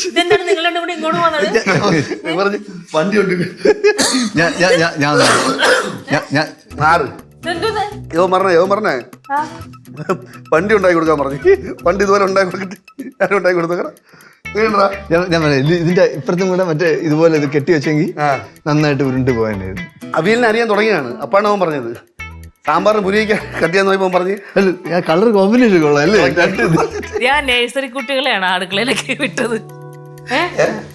ഇതെന്താണ് നിങ്ങളുടെ കൂടെ ഇങ്ങോട്ട് പോകുന്നത്? വണ്ടി ഉണ്ട്. പറഞ്ഞേ വണ്ടി ഉണ്ടാക്കി കൊടുക്കാൻ പറഞ്ഞു. വണ്ടി ഇതുപോലെ ഉണ്ടാക്കി കൊടുത്തിട്ട് ഞാൻ ഉണ്ടാക്കി കൊടുത്തേക്കണം. ഞാൻ പറയാം ഇതിന്റെ ഇപ്പുറത്തും കൂടെ മറ്റേ ഇതുപോലെ ഇത് കെട്ടി വെച്ചെങ്കിൽ നന്നായിട്ട് ഉരുണ്ട് പോകാനായിരുന്നു. അവിയലിനെ അറിയാൻ തുടങ്ങിയാണ്. അപ്പാണ് അവൻ പറഞ്ഞത് സാമ്പാറിന് പുരിയൊക്കെ കട്ടിയാന്ന് പോയപ്പോ പറഞ്ഞു കളർ കോമ്പിനേഷൻ കൊള്ളാം അല്ലേ. ഞാൻ നേഴ്സറി കുട്ടികളെയാണ് അടുക്കളയിലേക്ക് വിട്ടത്.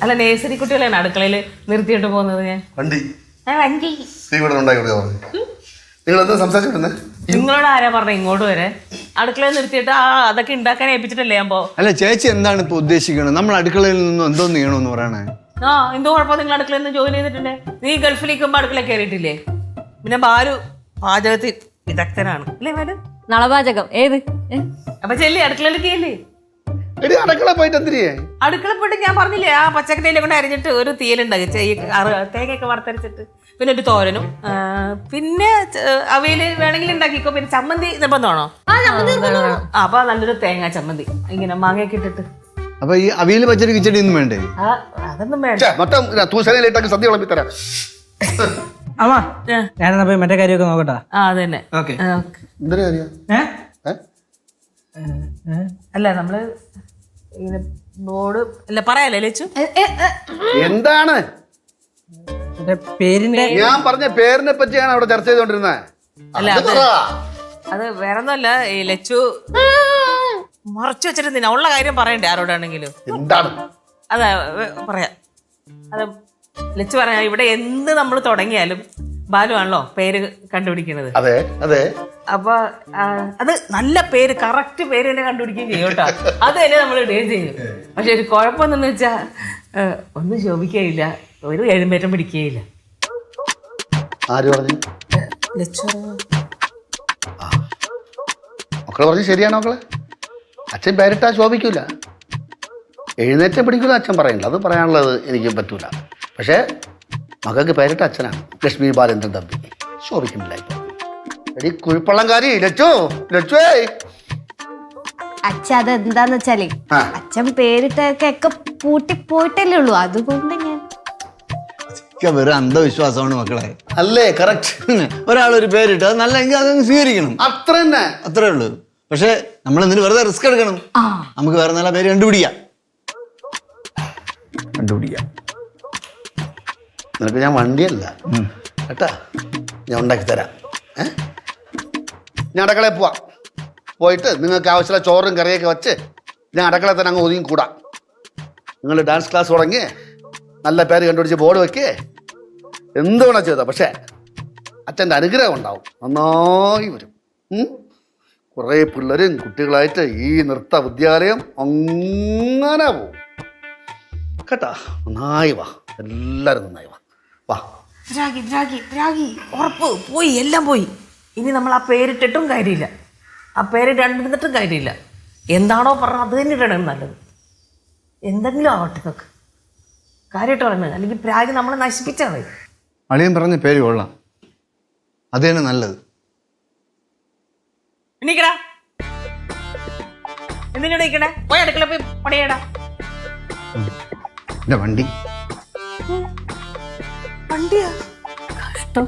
അല്ല നേഴ്സറി കുട്ടികളെയാണ് അടുക്കളയിൽ നിർത്തിയിട്ട് പോകുന്നത്. ഞാൻ വണ്ടി വണ്ടി ഉണ്ടാക്കി കൊടുക്കാൻ പറഞ്ഞു. നിങ്ങൾ എന്താ സംസാരിച്ചിരുന്നേ? നിങ്ങളോട് ആരാ പറഞ്ഞ ഇങ്ങോട്ട് വരെ? അടുക്കളയിൽ നിർത്തിയിട്ട് അതൊക്കെ ഉണ്ടാക്കാൻ ഏൽപ്പിച്ചിട്ടല്ലേ ഞാൻ അല്ല ചേച്ചി എന്താണ് ഇപ്പൊ ഉദ്ദേശിക്കുന്നത്? നമ്മൾ അടുക്കളയിൽ നിന്നും എന്തോന്ന് ചെയ്യണമെന്ന് പറയണേ. എന്തോ കുഴപ്പം, നിങ്ങൾ അടുക്കളയിൽ നിന്ന് ജോലി ചെയ്തിട്ടുണ്ട്. നീ ഗൾഫിലേക്കുമ്പോ അടുക്കള കയറിയിട്ടില്ലേ? പിന്നെ ബാലു പാചകത്തിൽ വിദഗ്ധനാണ് അല്ലേ ബാലു? നളപാചകം ഏത്? അപ്പൊ ചെല്ലി അടുക്കളയിലേക്ക് ചെല്ലി. അടുക്കള പോയിട്ട് എന്തിനാ? അടുക്കള പോയിട്ട് ഞാൻ പറഞ്ഞില്ലേ ആ പച്ചക്കറിയിലെ കൊണ്ട് അരിഞ്ഞിട്ട് ഒരു തീയലുണ്ടാക്കി തേങ്ങയൊക്കെ വറുത്തരച്ചിട്ട്, പിന്നെ ഒരു തോരനും, പിന്നെ അവയില് വേണമെങ്കിൽ ഉണ്ടാക്കിക്കോ. പിന്നെ ചമ്മന്തി നിർബന്ധമാണോ? അപ്പൊ നല്ലൊരു തേങ്ങ ചമ്മന്തി ഇങ്ങനെ മാങ്ങയൊക്കെ ഇട്ടിട്ട്. അപ്പൊ ഈ അവിയല് പച്ചടി കിച്ചടി ഒന്നും വേണ്ടേ? അതൊന്നും വേണ്ട. സദ്യ വിളമ്പി തരാം. അമ്മ ഞാനെന്നാ പോയി മറ്റേ കാര്യമൊക്കെ നോക്കട്ടാ. അതന്നെ. അല്ല നമ്മള് ഇങ്ങനെ ബോർഡ് അല്ല പറയാല്ലേ ലച്ചു? എന്താണ് പേരിന്റെ? ഞാൻ പറഞ്ഞ പേരിനെ പറ്റിയാണ് അവിടെ ചർച്ച ചെയ്തോണ്ടിരുന്നത്. അല്ല അത് വേറൊന്നുമല്ല, ഈ ലച്ചു മറച്ചു വെച്ചിട്ട് ഉള്ള കാര്യം പറയണ്ടേ ആരോടാണെങ്കിലും? എന്താണ്? അതാ പറയാം. അത് ലച്ചു പറയാ, ഇവിടെ എന്ത് നമ്മൾ തുടങ്ങിയാലും ബാലു ആണല്ലോ പേര് കണ്ടുപിടിക്കുന്നത്. അതെ അതെ. അപ്പൊ അത് നല്ല പേര്, കറക്റ്റ് പേര് തന്നെ കണ്ടുപിടിക്കുകയും ചെയ്യും കേട്ടോ. അത് തന്നെ നമ്മൾ ഇടുകയും ചെയ്യും. പക്ഷെ ഒരു കുഴപ്പമെന്നു വെച്ചാ ഒന്നും ശോഭിക്കുകയില്ല, ഒരു എഴുന്നേറ്റം പിടിക്കുകയില്ല. ആര് പറഞ്ഞു? മക്കളെ പറഞ്ഞു ശരിയാണോ? മക്കളെ അച്ഛൻ പേരിട്ടാ ശോഭിക്കൂല, എഴുന്നേറ്റം പിടിക്കൂല അച്ഛൻ പറയില്ല. അത് പറയാനുള്ളത് എനിക്ക് പറ്റൂല. പക്ഷേ മകൾക്ക് പേരിട്ട അച്ഛനാണ് ലക്ഷ്മി ബാലേന്ദ്രൻ തമ്പി. ശോഭിക്കുന്നില്ല ഇപ്പൊ. എടി കുഴിപ്പള്ളംകാരി ലച്ചു, ലച്ചുവേ. അച്ഛ അതെന്താന്ന് വെച്ചാലേ അച്ഛൻ പേരിട്ടൊക്കെ പൂട്ടിപ്പോയിട്ടല്ലേ ഉള്ളൂ. അതുകൊണ്ട് ഞാൻ വെറും അന്ധവിശ്വാസമാണ് മക്കളെ. അല്ലേ? കറക്റ്റ്. ഒരാളൊരു പേരിട്ട് അത് നല്ലെങ്കിൽ അതങ്ങ് സ്വീകരിക്കണം. അത്ര തന്നെ, അത്രേ ഉള്ളൂ. പക്ഷെ നമ്മൾ എന്തിനു വെറുതെ റിസ്ക് എടുക്കണം? നമുക്ക് വേറെ നല്ല പേര് കണ്ടുപിടിക്കാം. നിനക്ക് ഞാൻ വണ്ടിയല്ല കേട്ടാ, ഞാൻ ഉണ്ടാക്കി തരാം. ഞാൻ അടുക്കളയിൽ പോവാം. പോയിട്ട് നിങ്ങൾക്ക് ആവശ്യമുള്ള ചോറും കറിയൊക്കെ വെച്ച് ഞാൻ അടുക്കളയിൽ തന്നെ അങ്ങ് ഒതുങ്ങി കൂടാം. നിങ്ങൾ ഡാൻസ് ക്ലാസ് തുടങ്ങി നല്ല പേര് കണ്ടുപിടിച്ച് ബോർഡ് വെക്കേ എന്ത് വേണം ചെയ്താ. പക്ഷേ അച്ഛൻ്റെ അനുഗ്രഹം ഉണ്ടാവും, നന്നായി വരും. കുറേ പിള്ളേരും കുട്ടികളായിട്ട് ഈ നൃത്ത വിദ്യാലയം അങ്ങനെ പോവും കേട്ടാ. നന്നായി വാ, എല്ലാവരും നന്നായി വാ. വാ. ഉറപ്പ് പോയി, എല്ലാം പോയി. ഇനി നമ്മൾ ആ പേരിട്ടിട്ടും കാര്യമില്ല, ആ പേര് രണ്ടിട്ടും കാര്യമില്ല. എന്താണോ പറഞ്ഞത് അത് തന്നെ ഇടണം നല്ലത്. എന്തെങ്കിലും ആവട്ടെ നോക്ക്, കാര്യമായിട്ട് പറയുന്നത്. അല്ലെങ്കിൽ പ്രാഗ് നമ്മളെ നശിപ്പിച്ചാൽ മതി. അളിയൻ പറഞ്ഞ പേര് കൊള്ളാം, അത് തന്നെ നല്ലത്. എണീക്കടാ, എന്തിനാ ഇരിക്കണേ? പോയി അടുക്കള പോയി പണിയടാ. എന്റെ വണ്ടി വണ്ടിയാ? കഷ്ടം.